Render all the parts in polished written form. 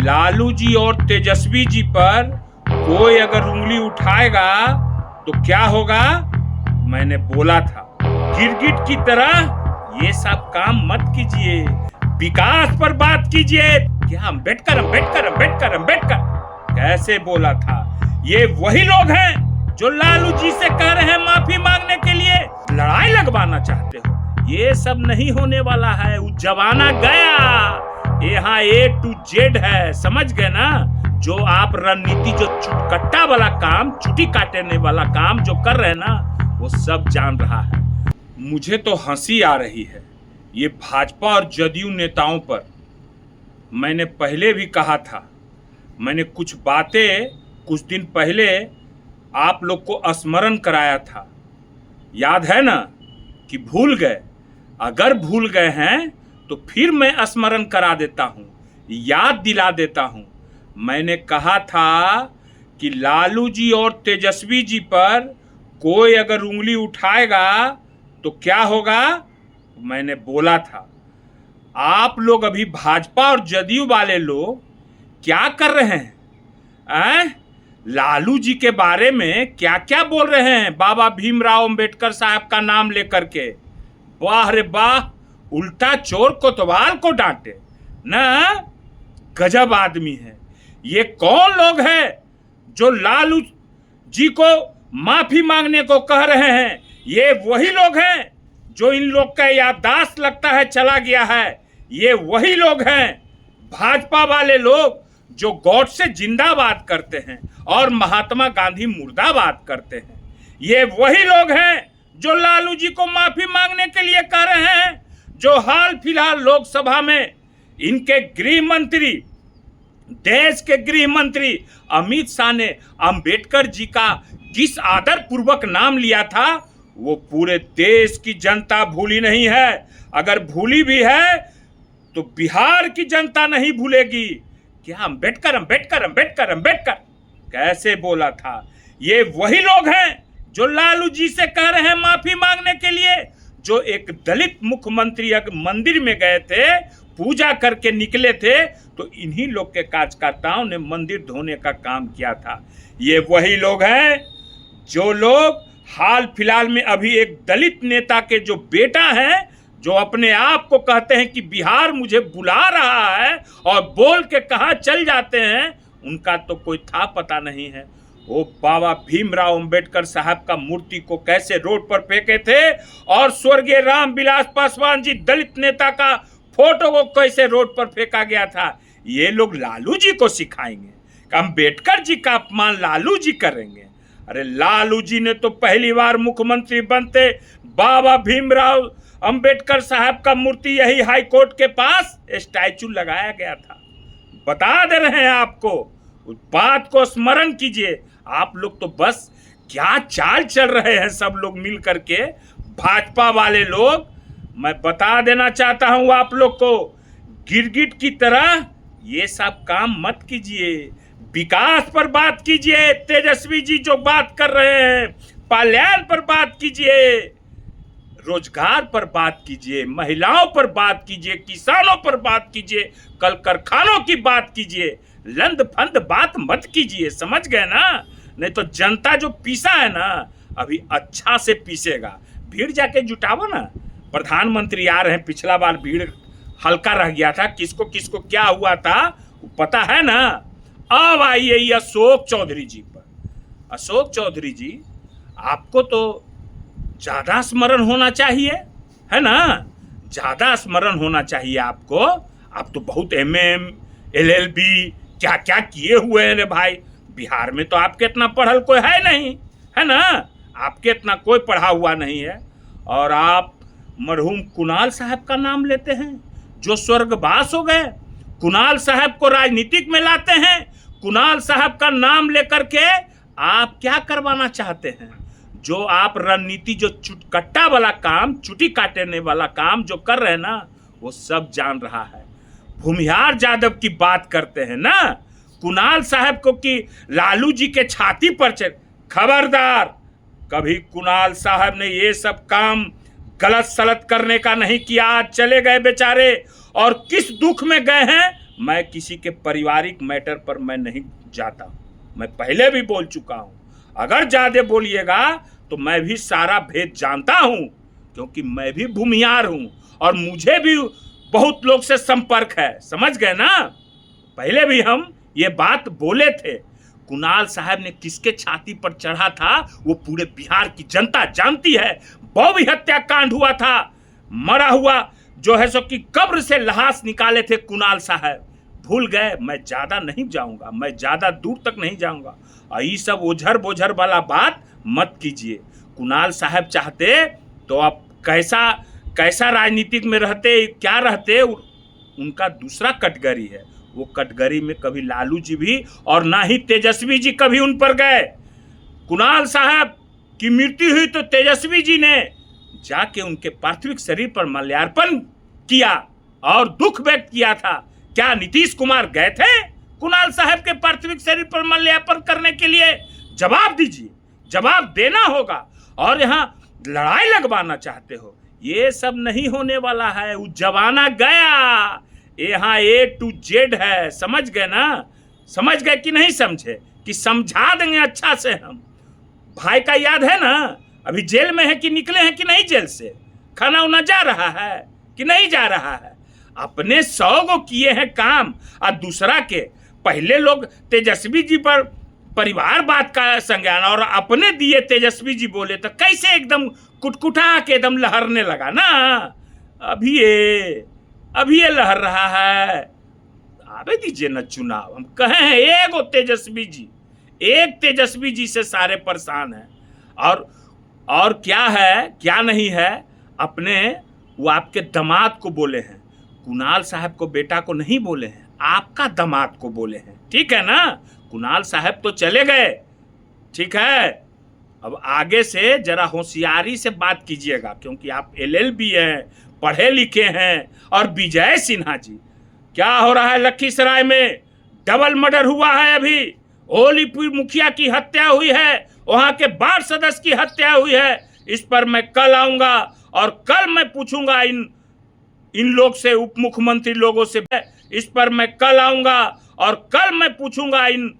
लालू जी और तेजस्वी जी पर कोई अगर उंगली उठाएगा तो क्या होगा? मैंने बोला था, गिरगिट की तरह ये सब काम मत कीजिए, विकास पर बात कीजिए। क्या अम्बेडकर अम्बेडकर अम्बेडकर अम्बेडकर कैसे बोला था? ये वही लोग हैं जो लालू जी से कह रहे हैं माफी मांगने के लिए लड़ाई लगवाना चाहते हो। ये सब नहीं होने वाला है, वो जमाना गया। यहाँ A to Z है, समझ गए ना? जो आप रणनीति, जो चुटकट्टा वाला काम, चुटी काटने वाला काम जो कर रहे हैं ना, वो सब जान रहा है। मुझे तो हंसी आ रही है ये भाजपा और जदयू नेताओं पर। मैंने पहले भी कहा था, मैंने कुछ बातें कुछ दिन पहले आप लोग को स्मरण कराया था, याद है ना? कि भूल गए? अगर भूल गए हैं तो फिर मैं स्मरण करा देता हूँ, याद दिला देता हूँ। मैंने कहा था कि लालू जी और तेजस्वी जी पर कोई अगर उंगली उठाएगा तो क्या होगा? मैंने बोला था। आप लोग अभी भाजपा और जदयू वाले लोग क्या कर रहे हैं? लालू जी के बारे में क्या क्या बोल रहे हैं, बाबा भीमराव अंबेडकर साहब का नाम लेकर के। वाह रे वाह, उल्टा चोर कोतवाल को डांटे ना। गजब आदमी है। ये कौन लोग हैं जो लालू जी को माफी मांगने को कह रहे हैं? ये वही लोग हैं जो इन लोग का याददाश्त लगता है चला गया है। ये वही लोग हैं भाजपा वाले लोग जो गॉड से जिंदाबाद करते हैं और महात्मा गांधी मुर्दाबाद करते हैं। ये वही लोग हैं जो लालू जी को माफी मांगने के लिए कह रहे हैं, जो हाल फिलहाल लोकसभा में इनके गृह मंत्री, देश के गृह मंत्री अमित शाह ने अंबेडकर जी का किस आदर पूर्वक नाम लिया था, वो पूरे देश की जनता भूली नहीं है। अगर भूली भी है तो बिहार की जनता नहीं भूलेगी। क्या अंबेडकर अंबेडकर अंबेडकर अंबेडकर कैसे बोला था? ये वही लोग हैं जो लालू जी से कह रहे हैं माफी मांगने के लिए, जो एक दलित मुख्यमंत्री मंदिर में गए थे, पूजा करके निकले थे, तो इन्हीं लोग के कार्यकर्ताओं ने मंदिर धोने का काम किया था। ये वही लोग हैं जो लोग हाल फिलहाल में अभी एक दलित नेता के जो बेटा हैं, जो अपने आप को कहते हैं कि बिहार मुझे बुला रहा है और बोल के कहाँ चल जाते हैं, उनका तो कोई था पता नहीं है। वो बाबा भीमराव अंबेडकर साहब का मूर्ति को कैसे रोड पर फेंके थे और स्वर्गीय रामविलास पासवान जी दलित नेता का फोटो को कैसे रोड पर फेंका गया था, ये लोग लालू जी को सिखाएंगे। अंबेडकर जी का अपमान लालू जी करेंगे? अरे लालू जी ने तो पहली बार मुख्यमंत्री बनते बाबा भीमराव अंबेडकर साहब का मूर्ति यही हाई कोर्ट के पास स्टैचू लगाया गया था। बता दे रहे हैं आपको, उस बात को स्मरण कीजिए। आप लोग तो बस क्या चाल चल रहे हैं सब लोग मिल करके, भाजपा वाले लोग। मैं बता देना चाहता हूं आप लोग को, गिरगिट की तरह ये सब काम मत कीजिए, विकास पर बात कीजिए। तेजस्वी जी जो बात कर रहे हैं, कल्याण पर बात कीजिए, रोजगार पर बात कीजिए, महिलाओं पर बात कीजिए, किसानों पर बात कीजिए, कल कारखानों की बात कीजिए। लंद फंद बात मत कीजिए, समझ गए ना? नहीं तो जनता जो पीसा है ना, अभी अच्छा से पीसेगा। भीड़ जाके जुटावो ना। प्रधानमंत्री आ रहे हैं, पिछला बार भीड़ हल्का रह गया था, किसको किसको क्या हुआ था पता है ना? अब आइए अशोक चौधरी जी पर। अशोक चौधरी जी, आपको तो ज्यादा स्मरण होना चाहिए, है ना? ज्यादा स्मरण होना चाहिए आपको। आप तो बहुत MM LLB क्या क्या किए हुए हैं रे भाई। बिहार में तो आपके इतना पढ़ल कोई है नहीं, है ना? आपके इतना कोई पढ़ा हुआ नहीं है। और आप मरहूम कुणाल साहब का नाम लेते हैं जो स्वर्गवास हो गए। कुणाल साहब को राजनीतिक में लाते हैं। कुणाल साहब का नाम लेकर के आप क्या करवाना चाहते हैं? जो आप रणनीति, जो चुटकट्टा वाला काम, चुटी काटने वाला काम जो कर रहे हैं ना, वो सब जान रहा है। भूमिहार यादव की बात करते हैं ना कुणाल साहब को कि लालू जी के छाती पर चढ़। खबरदार, कभी कुणाल साहब ने ये सब काम गलत सलत करने का नहीं किया। आज चले गए बेचारे, और किस दुख में गए हैं मैं किसी के पारिवारिक मैटर पर मैं नहीं जाता। मैं पहले भी बोल चुका हूं, अगर ज्यादा बोलिएगा तो मैं भी सारा भेद जानता हूं, क्योंकि मैं भी भूमिहार हूं और मुझे भी बहुत लोग से संपर्क है, समझ गए ना। पहले भी हम ये बात बोले थे। कुणाल साहब ने किसके छाती पर चढ़ा था वो पूरे बिहार की जनता जानती है। बॉबी हत्याकांड हुआ था, मरा हुआ जो है सो कि कब्र से लाश निकाले थे कुणाल साहब, भूल गए। मैं ज्यादा नहीं जाऊंगा, मैं ज्यादा दूर तक नहीं जाऊंगा। और ये सब ओझर बोझर वाला बात मत कीजिए। कुणाल साहब चाहते तो आप कैसा राजनीतिक में रहते, क्या रहते, उनका दूसरा कैटेगरी है। वो कैटेगरी में कभी लालू जी भी और ना ही तेजस्वी जी कभी उन पर गए। कुणाल साहब की मृत्यु हुई तो तेजस्वी जी ने जाके उनके पार्थिव शरीर पर माल्यार्पण किया और दुख व्यक्त किया था। क्या नीतीश कुमार गए थे कुणाल साहब के पार्थिव शरीर पर माल्यार्पण करने के लिए? जवाब दीजिए, जवाब देना होगा। और यहाँ लड़ाई लगवाना चाहते हो, ये सब नहीं होने वाला है। वो जमाना गया, यहाँ A to Z है, समझ गए ना? समझ गए कि नहीं समझे? कि समझा देंगे अच्छा से हम। भाई का याद है ना, अभी जेल में है कि निकले हैं कि नहीं जेल से? खाना उना जा रहा है कि नहीं जा रहा है? अपने 100 को किए हैं काम और दूसरा के। पहले लोग तेजस्वी जी पर परिवार बात का संज्ञान और अपने दिए तेजस्वी जी बोले तो कैसे एकदम कुटकुटा के एकदम लहरने लगा ना। अभी ये लहर रहा है। आवे दीजिए न चुनाव। हम कहे हैं एक तेजस्वी जी से सारे परेशान हैं। और क्या है क्या नहीं है, अपने वो आपके दामाद को बोले हैं, कुणाल साहब को बेटा को नहीं बोले हैं, आपका दामाद को बोले हैं, ठीक है ना। कुणाल साहब तो चले गए, ठीक है। अब आगे से जरा होशियारी से बात कीजिएगा, क्योंकि आप LLB हैं, पढ़े लिखे हैं। और विजय सिन्हा जी, क्या हो रहा है लखीसराय में? डबल मर्डर हुआ है अभी। होलीपुर मुखिया की हत्या हुई है, वहां के वार्ड सदस्य की हत्या हुई है। इस पर मैं कल आऊंगा और कल मैं पूछूंगा इन लोग से, उप मुख्यमंत्री लोगों से। इस पर मैं कल आऊंगा और कल मैं पूछूंगा इन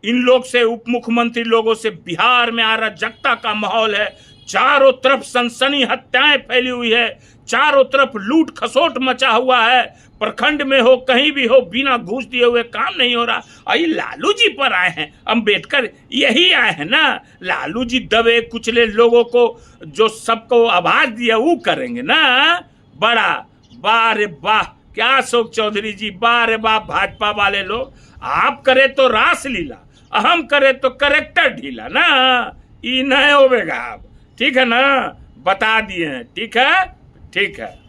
लोग से, उप मुख्यमंत्री लोगों से। बिहार में अराजकता का माहौल है, चारों तरफ सनसनी हत्याएं फैली हुई है, चारों तरफ लूट खसोट मचा हुआ है। प्रखंड में हो, कहीं भी हो, बिना घूस दिए हुए काम नहीं हो रहा। और ये लालू जी पर आए हैं, अम्बेडकर यही आए हैं ना। लालू जी दबे कुचले लोगों को जो सबको आवाज दिया वो करेंगे ना। बड़ा वाह रे वाह, क्या अशोक चौधरी जी, वाह रे वाह। भाजपा वाले लोग, आप करे तो रासलीला, हम करे तो करेक्टर ढीला ना। ये नहीं होगा आप, ठीक है ना। बता दिए हैं, ठीक है, ठीक है।